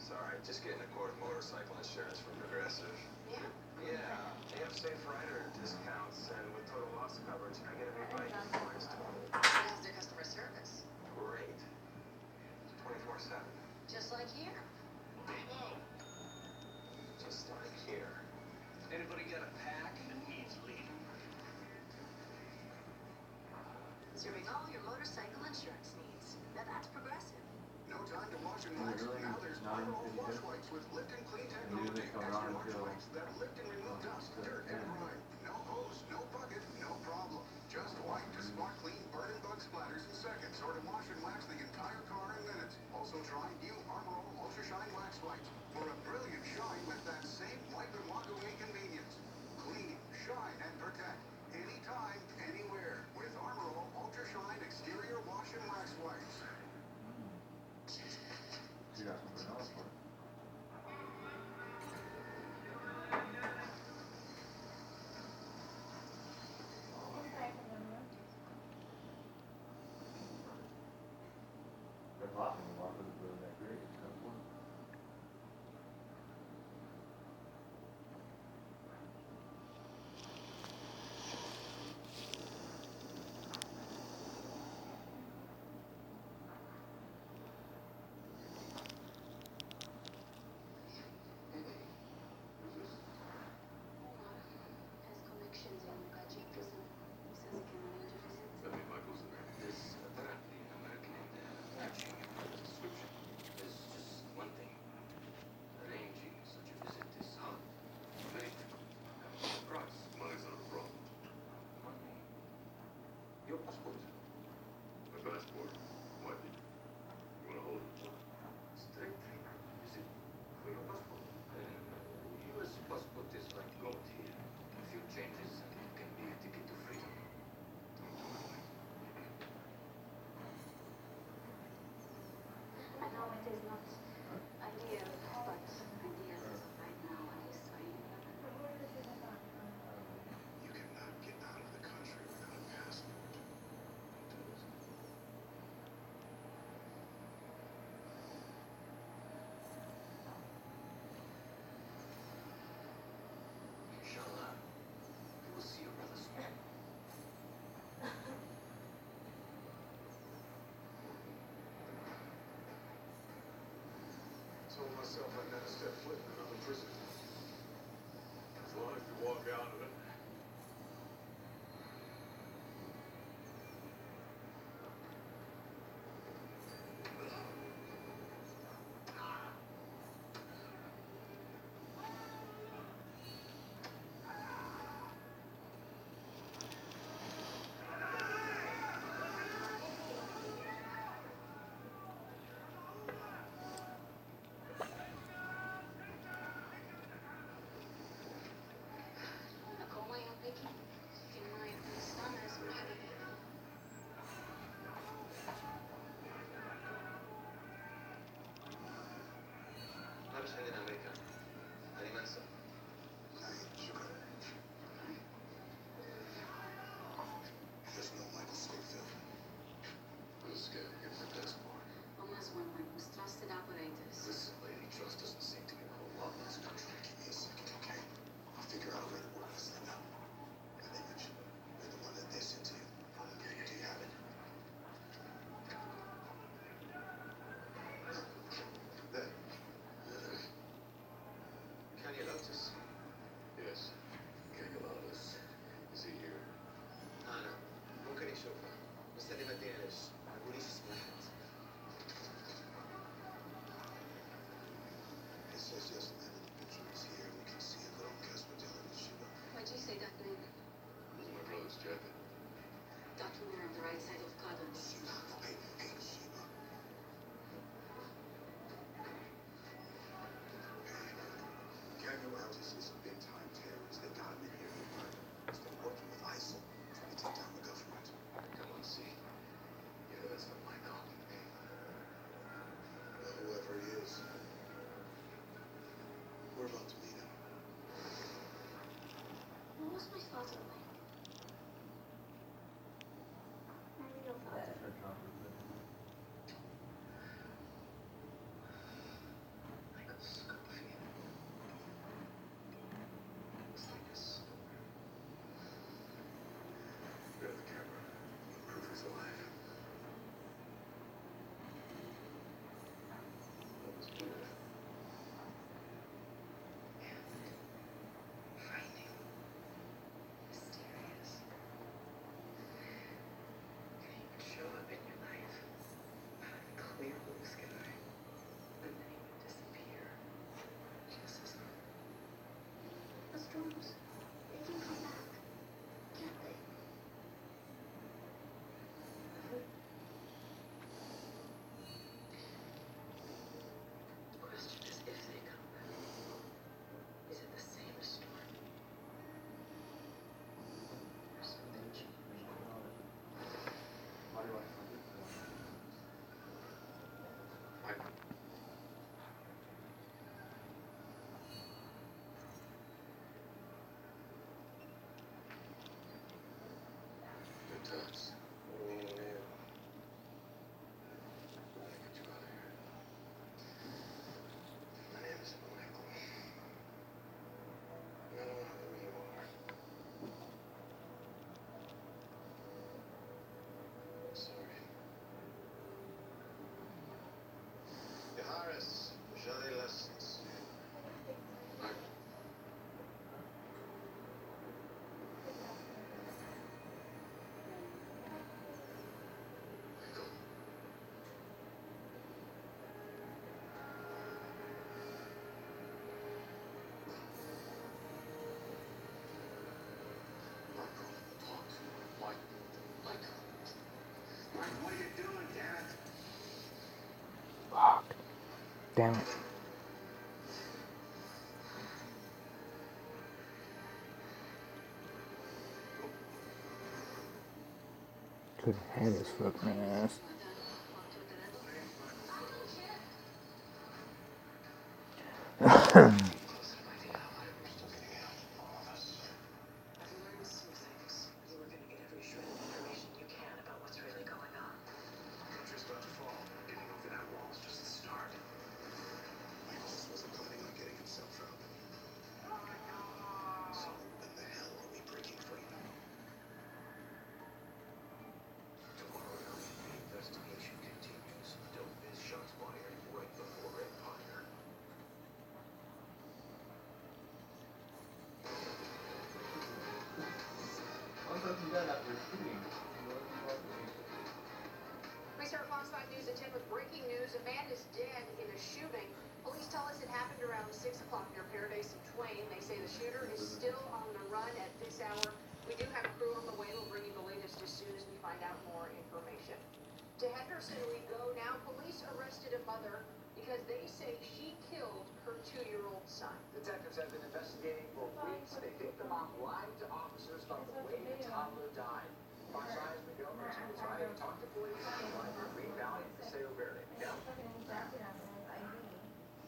Sorry, just getting a quote of motorcycle insurance from Progressive. Yeah? Yeah, they have safe rider discounts, and with total loss coverage, I get every bike points. How's their customer service? Great. 24/7. Just like here. Just like here. Anybody got a pack that needs leading? Serving all your motorcycle insurance needs. Now that's Progressive. No time to wash and wax. Now there's Armor Wash Wipes with Lipton Clean Technology. Extra wash wipes that lift and remove dust, dirt, and grime. No hose, no bucket, no problem. Just wipe to spot clean burn and bug splatters in seconds, or to wash and wax the entire car in minutes. Also try new Armor All Ultra Shine Wax Wipes for a brilliant shine with that same wipe and walk away convenience. Clean, shine, and protect anytime, anywhere with Armor All Ultra Shine Exterior Wash and Wax Wipes. You got something else for it. They're laughing a lot, but it's really that great. It's kind of fun. Has connections in Ugaji prison. He says he can arrange a visit. Sammy Michaels in there. This apparently American matching description. There's just one thing. Arranging such a visit is hard. Very difficult. Price. Money's not a problem. Money. Your passport. My passport? What? You wanna hold it? Strictly. Is it for your passport? US passport is like gold here. A few changes and it can be a ticket to freedom. Don't do it. I know it is not ideal, but ideal as of right now, at least for you. You cannot get out of the country without a passport. Inshallah, you will see your brother soon. Told myself I'd never step foot in another prison. As long as you walk out of it. Como eu peguei, que não é cristã, mas não é. ما بس عندنا أمريكا. هذه منسى. Naeem, shukran. There's no Michael Scofield. Who's scared to get my passport? Almost one of my most trusted operators. Listen, lady, trust doesn't seem to mean a whole lot in this country. Give me a second, okay? I'll figure out a way to work this thing out. And they mentioned you're the one that they sent to you. Okay, do you have it? There. Can you notice? Yes. Kegalatus. Is he here? أنا ممكن يشوفه بس اللي بدي ليش ما تقوليش اسمه واحد. It says yes, man, and the picture is here. We can see it, but I don't guess we're dealing with Shiva. Why'd you say that name? This is my brother's jacket. That one on the right side of Cotton. Shiva, hey, hey, Shiva. Daniel Eltis is a big-time terrorist. They got him in here. He's been working with ISIL, trying to take down the government. Come on, see. Yeah, that's not Michael. Well, whoever he is, we're about to meet him. What was my father like? My real father. That's her comfort. My close. They can come back. Can't they? The question is if they come back. Is it the same story? Or something changed? Why do I find it? Michael. Good touch. What do you mean, man? Let me get you out of here. My name is Michael. I don't know who you are. Sorry. Yaharis, Shelley Lessons. Michael. Michael. Michael, talk to me. Michael. Mike, what are you doing, damn it? Fuck. Damn it. Could have had his fucking ass. I've learned some things. You were gonna get every shred of information you can about what's really going on. Country's about to fall. Getting over that wall is just the start. Michaels wasn't planning on getting himself dropped. So when the hell are we breaking free? Tomorrow night, the investigation continues. Dope is shots fired right before Red Pioneer. Why don't you done after shooting? We start Fox 5 News at 10 with breaking news. A man is dead in a shooting. Police tell us it happened around 6 o'clock near Paradise and Twain. They say the shooter is still on the run at this hour. We do have a crew on the way. We'll bring you the latest as soon as we find out more information. To Henderson we go now. Police arrested a mother because they say she killed her 2-year-old son. Detectives have been investigating for weeks. They think the mom lied to officers about the way the toddler died. Fox Eyes Miguel Martinez Riley talked to police in Green Valley and Paseo Verde. Miguel?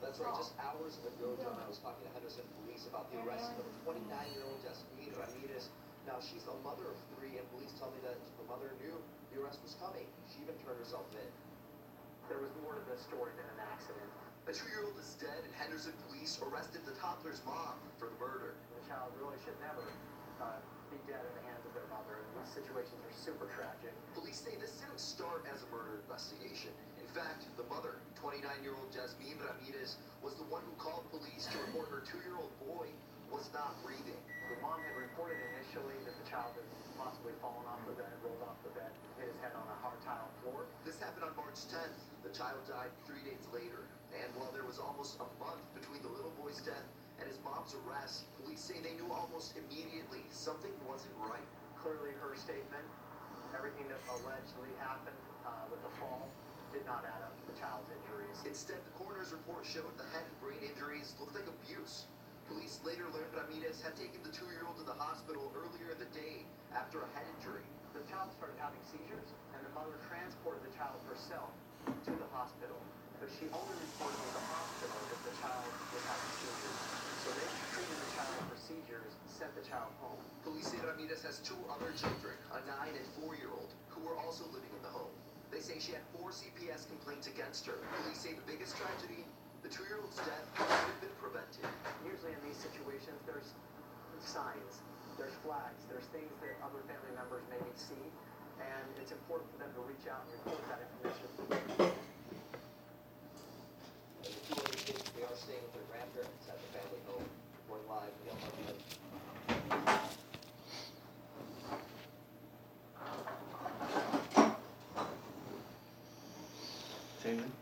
That's right, just hours ago, John, I was talking to Henderson police about the arrest of a 29-year-old Jasmine Ramirez. Now, she's a mother of 3, and police tell me that the mother knew the arrest was coming. She even turned herself in. There was more to this story than an accident. A 2-year-old is dead, and Henderson police arrested the toddler's mom for the murder. The child really should never be dead in the hands of their mother. These situations are super tragic. Police say this didn't start as a murder investigation. In fact, the mother, 29-year-old Jasmine Ramirez, was the one who called police to report her 2-year-old boy was not breathing. The mom had reported initially that the child had possibly fallen off the bed, rolled off the bed, hit his head on a hard tile floor. This happened on March 10th. The child died 3 days later. And while there was almost a month between the little boy's death and his mom's arrest, police say they knew almost immediately something wasn't right. Clearly her statement, everything that allegedly happened with the fall, did not add up to the child's injuries. Instead, the coroner's report showed the head and brain injuries looked like abuse. Police later learned Ramirez had taken the 2-year-old to the hospital earlier in the day after a head injury. The child started having seizures, and the mother transported the child herself to the hospital. But she only reported to the hospital if the child was having seizures. So they treated the child for seizures, sent the child home. Police say Ramirez has 2 other children, a 9 and 4-year-old, who were also living in the home. They say she had 4 CPS complaints against her. Police say the biggest tragedy, the 2-year-old's death, could have been prevented. Usually in these situations, there's signs, there's flags, there's things that other family members maybe see, and it's important for them to reach out and report that information. And the 2 other kids, they are staying with their grandparents at the family home. We're live, Miguel Martinez. Damon?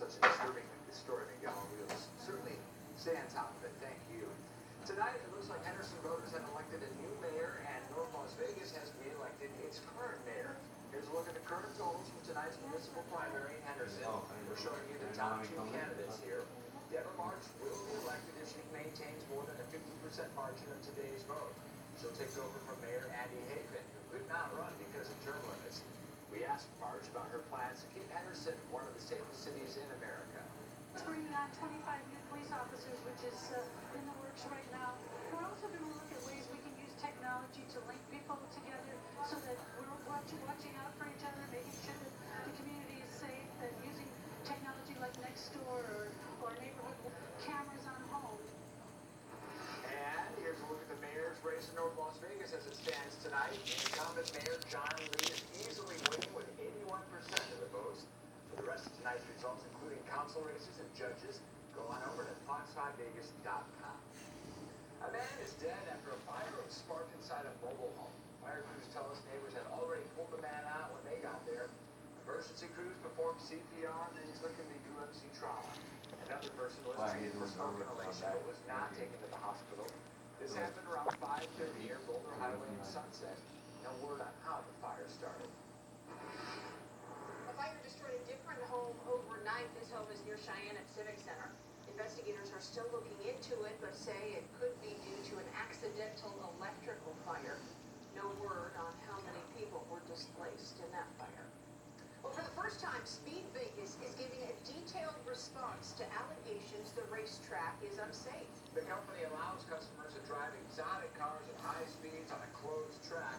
such a disturbing story, Miguel. We'll certainly stay on top of it. Thank you. Tonight, it looks like Henderson voters have elected a new mayor, and North Las Vegas has re-elected its current mayor. Here's a look at the current totals from tonight's municipal primary in Henderson. We're showing you the top two candidates here. Deborah March will be elected if she maintains more than a 50% margin of today's vote. She'll take over from Mayor Andy Haven, who could not run because of term limits. We asked March about her plans to keep Henderson one of the safest cities in America. It's bringing on 25 new police officers, which is in the works right now. We're also going to look at ways we can use technology to link people together so that we're watching out for each other, making sure that the community is safe, and using technology like Nextdoor or neighborhood cameras on homes. And here's a look at the mayor's race in North Las Vegas as it stands tonight. Incumbent Mayor John Lee is easily winning with 81% of the votes. For the rest of tonight's results, including council races and judges, go on over to fox5vegas.com. A man is dead after a fire was sparked inside a mobile home. Fire crews tell us neighbors had already pulled the man out when they got there. Emergency crews performed CPR and then took him to UMC trauma. Another person listed for smoke inhalation but was not taken to the hospital. This happened around 5:30 near Boulder Highway and Sunset. No word on how the fire started. A fire destroyed a different home overnight. This home is near Cheyenne at Civic Center. Investigators are still looking into it, but say it could be due to an accidental electrical fire. No word on how many people were displaced in that fire. Well, for the first time, Speed Vegas is giving a detailed response to allegations the racetrack is unsafe. The company allows customers to drive exotic cars at high speeds on a closed track.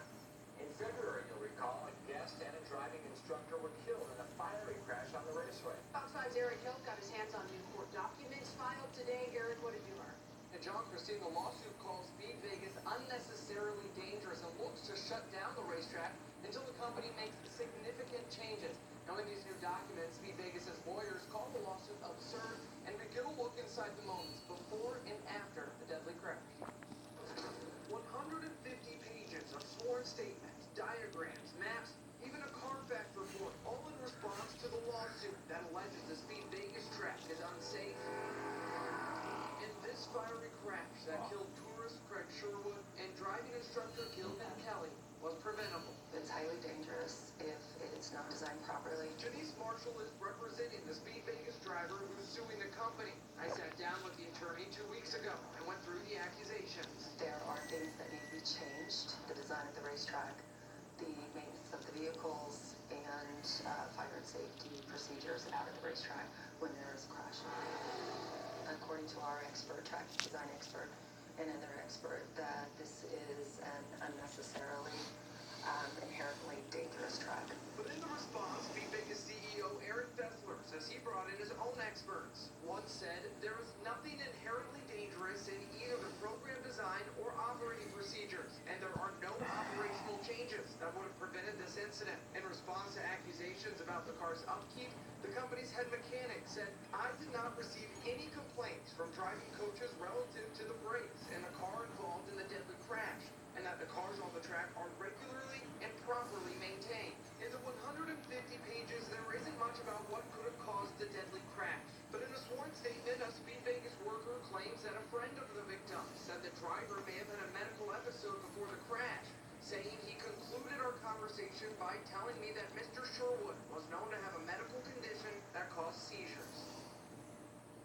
In February, you'll recall, a guest and a driving instructor were killed in a fiery crash on the raceway. Fox 5's Eric Hill got his hands on new court documents filed today. Eric, what did you learn? And John, Christine, the lawsuit calls Speed Vegas unnecessarily dangerous and looks to shut down the racetrack until the company makes significant changes. Knowing these new documents, Speed Vegas' lawyers call the lawsuit absurd and begin a look inside the moments before and after the deadly crash. 150 pages of sworn statements, diagrams, maps, even a Carfax report, all in response to the lawsuit that alleges the Speed Vegas track is unsafe. In this fiery crash that killed tourist Craig Sherwood and driving instructor Gilman Kelly was preventable. It's highly dangerous if it's not designed properly. Janice Marshall is representing the Speed Vegas driver who's suing the company. I sat down with the attorney 2 weeks ago and went through the accusations. There are things that need to be changed. The design of the racetrack, the maintenance of the vehicles, and fire and safety procedures out of the racetrack when there is a crash. According to our expert, track design expert, and another expert, that this is an unnecessarily inherently dangerous track. But in the response, Speed Vegas CEO Eric Fessler says he brought in his own experts. One said there is nothing inherently dangerous in either the program design or operating procedures, and there are no operational changes that would have prevented this incident. In response to accusations about the car's upkeep, the company's head mechanic said, "I did not receive any complaints from driving coaches relative to the brakes in the car involved in the deadly crash, and that the cars on the track are regularly and properly maintained." In the 150 pages, there isn't much about what could have caused the deadly crash. But in a sworn statement, a Speed Vegas worker claims that a friend of the victim said the driver may have had a medical episode before the crash, saying he concluded our conversation by telling me that Mr. Sherwood was known to have a medical condition that caused seizures.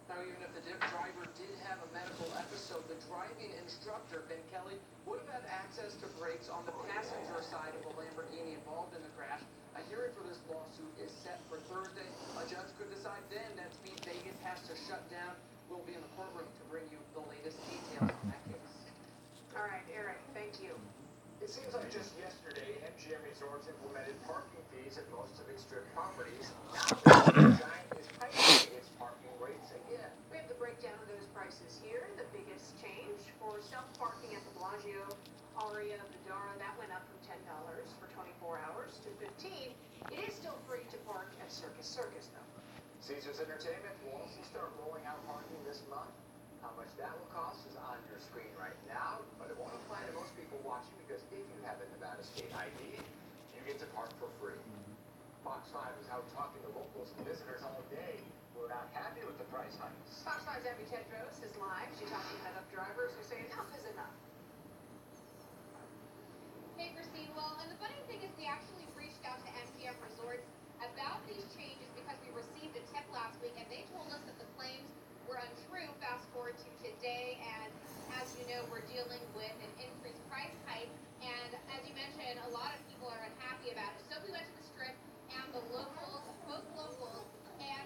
Now, even if the driver did have a medical episode, the driving instructor, Ben Kelly, would have had access to brakes on the passenger side of the Lamborghini involved in the crash. A hearing for this lawsuit is set for Thursday. A judge could decide then that Speed Vegas has to shut down. We'll be in the courtroom to bring you the latest details on that case. All right, Eric, thank you. It seems like just yesterday, MGM Resorts implemented parking fees at most of its strip properties. Now, Giant is hiking its parking rates again. We have the breakdown of those prices here. The biggest change for self-parking at the Bellagio, Aria, Vdara, that went up from $10 for 24 hours to $15. It is still free to park at Circus Circus, though. Caesars Entertainment will also start rolling out parking this month. How much that will cost is on your screen right now, but it won't apply to most people watching because if you have a Nevada State ID, you get to park for free. Fox 5 is out talking to locals and visitors all day. We're not happy with the price hikes. Fox 5's Abby Tedros is live. She's talking to head-up drivers who say enough is enough. Hey, Christine. Well, and the funny thing is we actually reached out to MGM Resorts about these changes because we received a tip last week, and they told us that the claims were untrue. Fast forward to today, and as you know, we're dealing with an increased price hike, and as you mentioned, a lot of people are unhappy about it. So we went to the Strip, and the locals, both locals and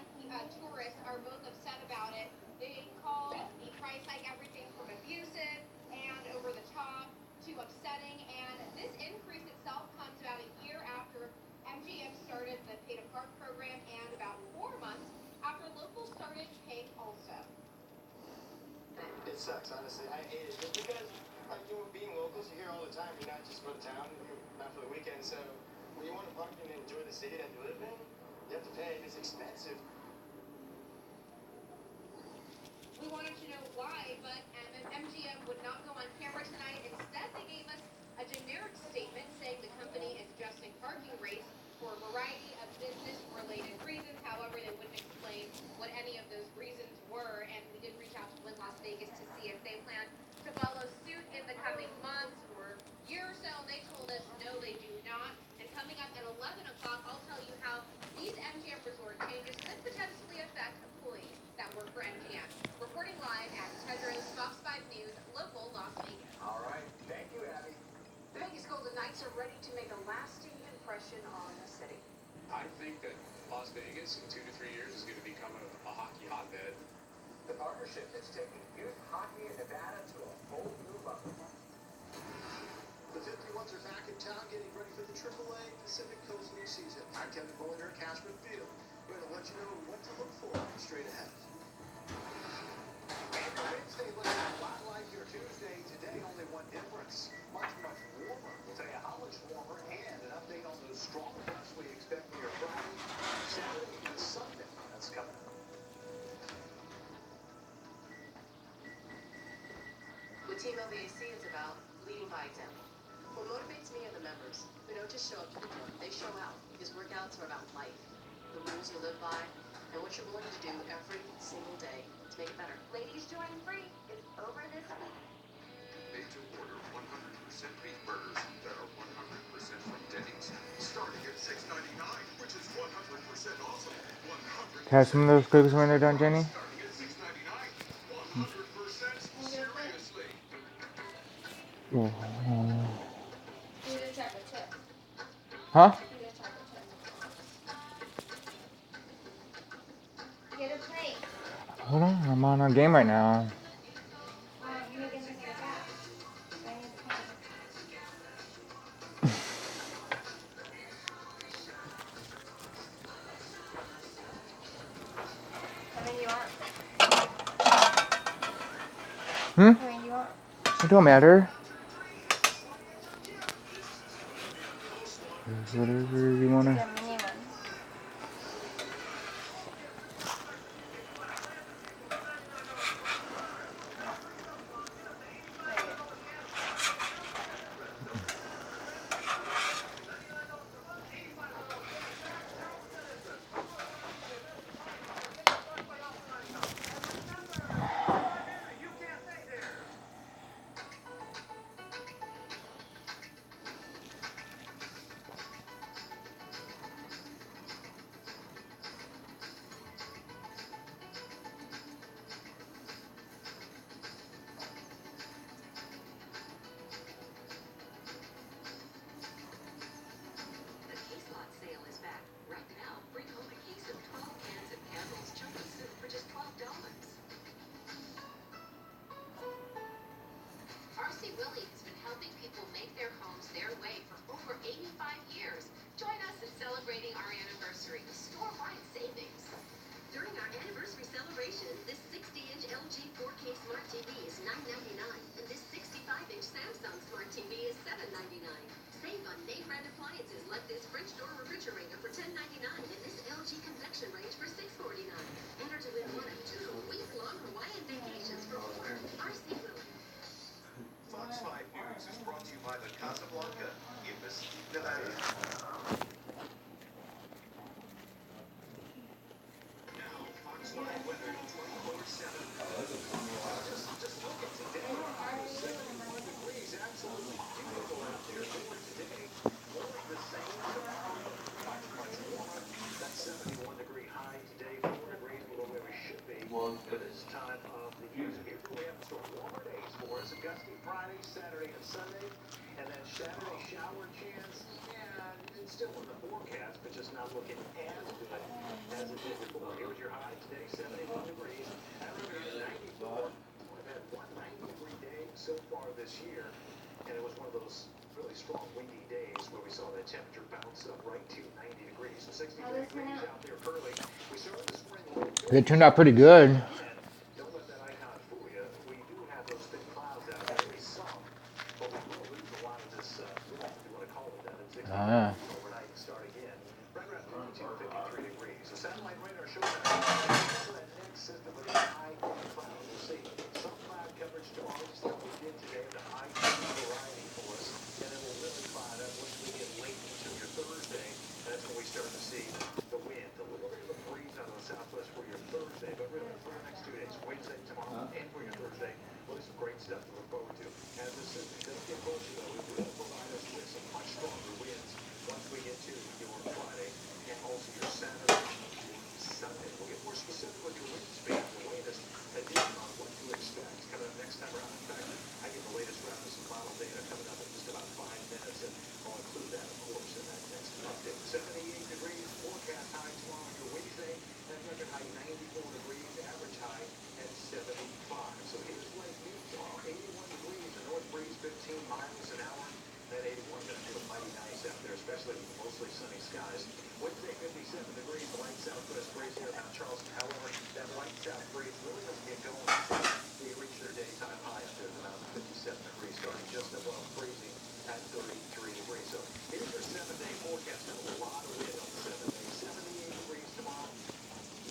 tourists, are both upset about it. They call the price hike everything from abusive and over the top to upsetting, and this increase itself comes about a year after MGM started the Pay to Park program and about 4 months after locals started paying also. It sucks, honestly. I hate it. Just because, like, you know, being locals, you hear all the time, you're not just for the town, you're not for the weekend. So when you want to park and enjoy the city that you live in, you have to pay. It's expensive. We wanted to know why, but MGM would not go on camera tonight. Instead, they gave us a generic statement saying the company is adjusting parking rates for a variety of business-related reasons. However, they wouldn't explain what any of those reasons were, and we did reach out to Wynn Las Vegas to see if they plan to follow suit in the coming months or year or so, and they told us no, they do not. And coming up at 11 o'clock, I'll tell you how these MGM Resort changes could potentially affect employees that work for MGM. Reporting live at Tedros, Fox 5 News, local Las Vegas. All right. Thank you, Abby. The Vegas Golden Knights are ready to make a lasting impression on the city. I think that Las Vegas in 2 to 3 years is going to become a hockey hotbed. The partnership that's taking youth hockey in Nevada to a whole new level. The 51s are back in town getting ready for the AAA Pacific Coast League season. I'm Kevin Bollinger at Cashman Field. We're going to let you know what to look for straight ahead. And the Wednesday looks a lot like your Tuesday. Today, only one difference. Much, much warmer. We'll tell you how much warmer and an update on those strong winds we expect for your Friday, Saturday, and Sunday. That's coming up. With Team LVAC, it's about leading by example. What motivates me are the members who don't just show up to the gym, they show out, because workouts are about life, the rules you live by, and what you're willing to do every single day to make it better. Ladies join free. It's over this week. Made to order 100% beef burgers that are 100% from Denny's. Starting at $6.99, which is 100% awesome. 100% Have some of those cookies when they're done, Jenny. starting at $6.99. 100% seriously. Yeah. Do the chocolate chip. Huh? Do the chocolate chip. Get a plate. Hold on, I'm on a game right now. You can just get that. I need the plate. How many you want? Hmm? How many you want? It don't matter. Whatever you wanna. The mini ones. confusing. Here's what we have in store. Warmer days for us. A gusty Friday, Saturday, and Sunday. And then Saturday, shower chance. Yeah, it's still in the forecast, but just not looking as good as it did before. Here's your high today, 71 degrees. Average 94. We've had one 90-degree day so far this year, and it was one of those really strong windy days where we saw that temperature bounce up right to 90 degrees. So 63 degrees out there early. We started the spring a little They turned out pretty good. Don't let that icon fool you. We do have those thick clouds out there, maybe some, but we will lose a lot of this, if you want to call it that, at 60 overnight and start again. Right around 52, 53 degrees. The satellite radar shows that next system with a high cloud. We'll see some cloud coverage tomorrow, just like we did today, the high variety for us, and then we'll really cloud up once we get late into your Thursday. That's when we start to see the wind, a little bit of a breeze out of the southwest for your Thursday, but really for the next 2 days, Wednesday, tomorrow, and for your Thursday, really some great stuff to look forward to. As the system does get closer, though, it will provide us with some much stronger winds once we get to your Friday and also your Saturday, Sunday. We'll get more specific with your wind speed, the latest addition on what to expect coming up next time around. In fact, I get the latest round of some model data coming up in just about 5 minutes, and I'll include that, of course, in that next update. 78 degrees, forecast high tomorrow on your Wednesday, and record high 94 degrees, average high at 75. So here's Lake Mead tomorrow, 81 degrees, the north breeze 15 miles an hour. That 81 going to feel mighty nice out there, especially with mostly sunny skies. Wednesday, 57 degrees, the light southwest breeze here about Charleston. However, that light south breeze really doesn't get going until we reach their daytime high up there at around 57 degrees, starting just above freezing at 33 degrees. So here's your 7-day forecast. Got a lot of wind on the 7 days. 78 degrees tomorrow.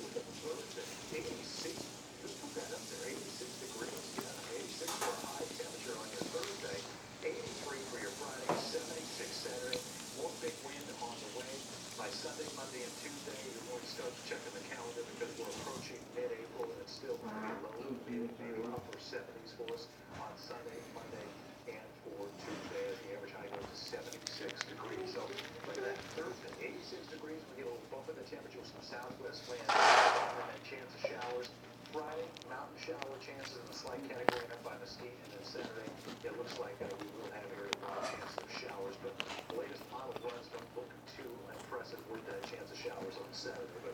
Look at Thursday, 86. Just put that up there, 86 degrees. Yeah, 86 for a high temperature on your Thursday. 83 for your Friday, 76 Saturday. More big wind on the way. By Sunday, Monday, and Tuesday, you're going to start checking the calendar because we're approaching mid-April and it's still going to be low, maybe upper 70s for us on Sunday, Monday, and for Tuesday as the average high goes to 76 degrees. So look at that. Thursday, 86 degrees. We get a little bump in the temperature with some southwest wind and then chance of showers. Friday, mountain shower chances in the slight category up by Mesquite, and then Saturday, it looks like we will have a chance of showers, but the latest model runs don't look too impressive with that chance of showers on Saturday, but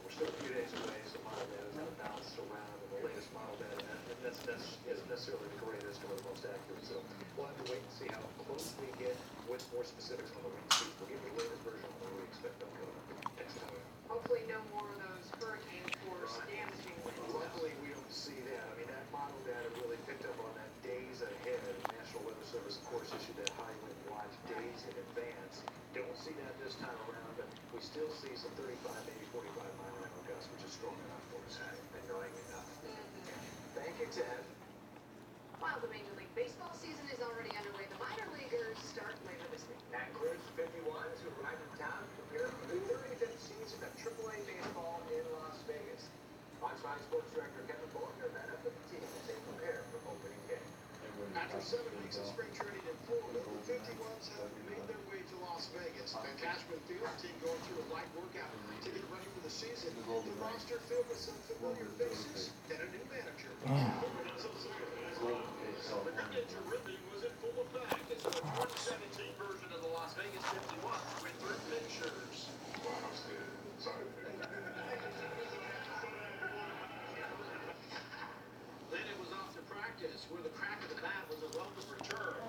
we're still a few days away, so model data is going to bounce around, and the latest model data, and that isn't necessarily the greatest or the most accurate, so we'll have to wait and see how close we get with more specifics on the wind speed. We'll give you the latest version on what we expect on the next time. Hopefully no more of those hurricane force damaging winds. Luckily, we don't see that. I mean, that model data really picked up on that days ahead. The National Weather Service, of course, issued that high wind watch days in advance. Don't see that this time around, but we still see some 35, maybe 45-mile-an-hour gusts, which is strong enough for us, annoying enough. Thank you, Ted. While the Major League Baseball season is already underway, the minor leaguers start later this week. And Chris 51s who arrived in town to prepare for the 35th season of AAA baseball in Las Vegas. Fox 5 Sports Director Kevin Bogner met up with the team as they prepare for opening day. After 7 weeks of spring training in Florida, the 51s have made their way to Las Vegas. At Cashman Field, the team going through a light workout to get ready for the season. The roster filled with some familiar faces and a new manager. The Ninja ribbon was in full effect as the 2017 version of the Las Vegas 51 went through pictures. Then it was off to practice, where the crack of the bat was a welcome return.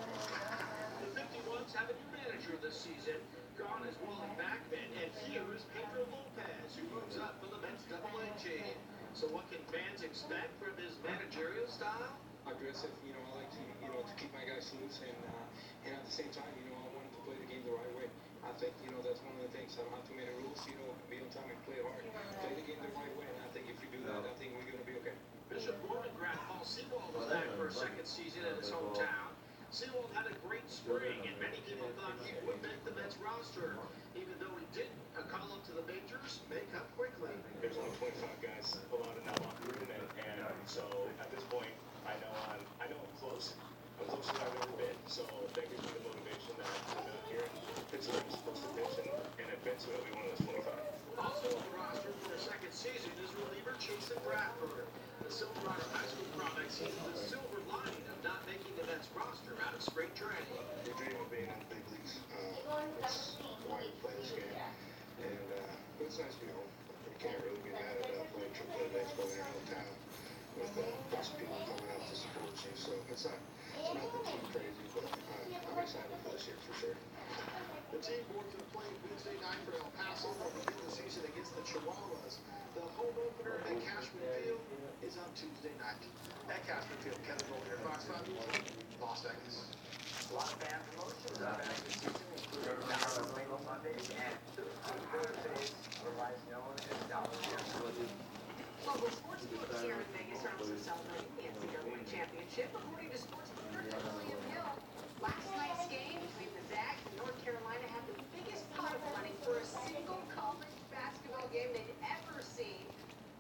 The 51s have a new manager this season. Gone is Wally Backman, and here is Pedro Lopez, who moves up from the Mets AA team. So what can fans expect from his managerial style? Aggressive, I like to keep my guys loose, and at the same time, I want to play the game the right way. I think, that's one of the things. I don't have too many rules, be on time and play hard. Play the game the right way, and I think if you do that, I think we're going to be okay. Bishop Gorman grad Paul Sewald was back for a second season in his hometown. Sewald had a great spring, and many people thought he would make the Mets roster. Even though he didn't, a call up to the majors may come quickly. There's only 25 guys allowed in that locker room, and so at this point, I know I'm close. I'm closer than I've ever been, so that gives me the motivation that I'm out here in Pittsburgh is supposed to pitch, and eventually I'll be one of those 25. Also on the roster for a second season is reliever Jason Bradford. The Silverado High School product sees the silver lining of not making the Mets roster out of spring training. We dream of being in the big leagues. That's why we play this game. And it's nice to be home. You can't really be mad at playing AAA baseball in your hometown with lots of people coming out to support you. So it's nothing too crazy, but I'm excited for this year for sure. The team board to the plate Wednesday night for El Paso will begin the season against the Chihuahuas. The home opener at Cashman Field is on Tuesday night. At Cashman Field, Kevin Bowler, Fox 5 News, Las Vegas. A lot of fan promotions on the season, including Dollar Rainbow Mondays and Thursdays, otherwise known as Dollar Beer. Local sports books here in Vegas are also celebrating the NCAA championship. According to sportsbook William Hill, last night's game between the Zags and North Carolina had the biggest pot of money for a single college basketball game they'd ever seen.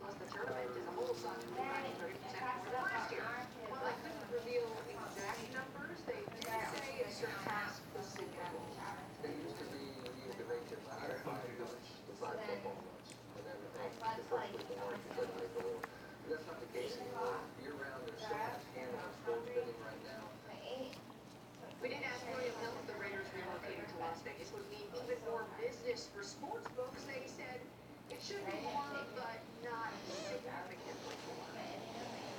Plus, the tournament as a whole saw 30% more than last year. While I couldn't reveal exact numbers, they did say it surpassed the Super Bowl. They used to be the rated ladder by the five football ones. And then the first week of March, you tried to make a little. But that's not the case anymore. Year round, there's so much handle on sports betting right now. We did ask William Hill if the Raiders relocating to Las Vegas would mean even more business for sports books. They said it should be more, but not significantly more.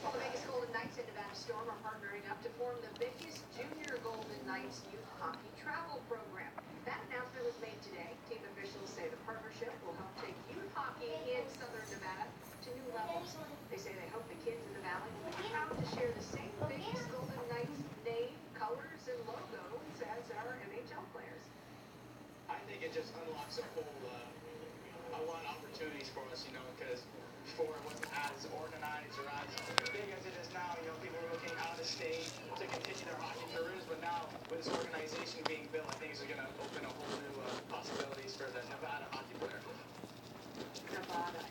Well, the Vegas Golden Knights and Nevada Storm are partnering up to form the biggest junior Golden Knights youth hockey travel program. That announcement was made today. Team officials say the partnership will help take youth hockey in Southern Nevada to new levels. They say they hope the kids in the valley will be proud to share the same Vegas Golden Knights name, colors, and logos as our NHL players. I think it just unlocks a lot of opportunities for us, because before it wasn't as organized or as big as it is now. People are looking out of state to continue their hockey careers, but now with this organization being built, I think it's going to open a whole new possibilities for the Nevada hockey player. Nevada.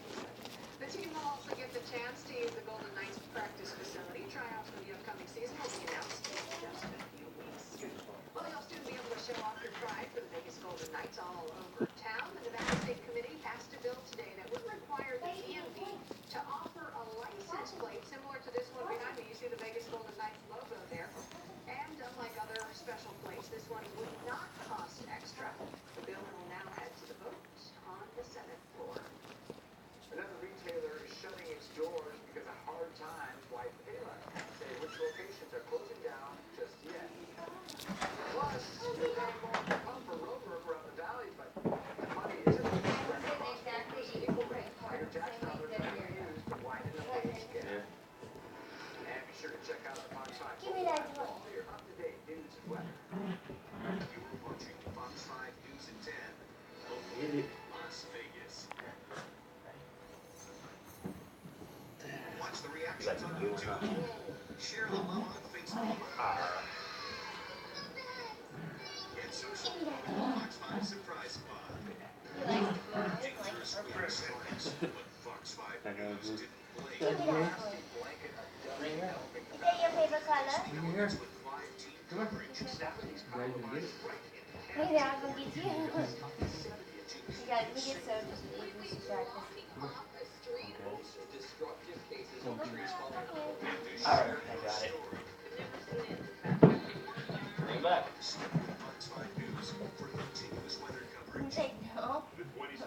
The team will also get the chance to use the Golden Knights practice facility. Tryouts for the upcoming season will be announced in just a few weeks. Well, you'll soon be able to show off your pride for the Vegas Golden Knights all over town. The Nevada State Committee passed a bill today that would require the DMV to offer a license plate similar to this one behind me. You see the Vegas Golden Knights logo there. And unlike other special plates, this one would not cost extra. The bill will now head to the vote on the Senate floor. Another retailer is shutting its doors because of hard times. Why Payless can't say which locations are closing down just yet. Plus, you're paying more per pump for road work around the valley, but the money isn't equal rate. Higher tax dollars are being used to widen the wage gap. And be sure to check out our Fox 5 for all your up-to-date news and weather. You're watching Fox 5 News at 10. Located in Las Vegas. Watch the reactions on YouTube. Share the love on Facebook. And social media with the Fox 5 Surprise Pod. Dangerous weird stories, but Fox 5 News didn't play. Is that your favorite color? With live team coverage. Maybe I'll go get you. You guys, we get so distracted. Most destructive cases of trees falling. Alright, I got it. Bring it back. Fox 5 News for continuous weather coverage. Take no. What is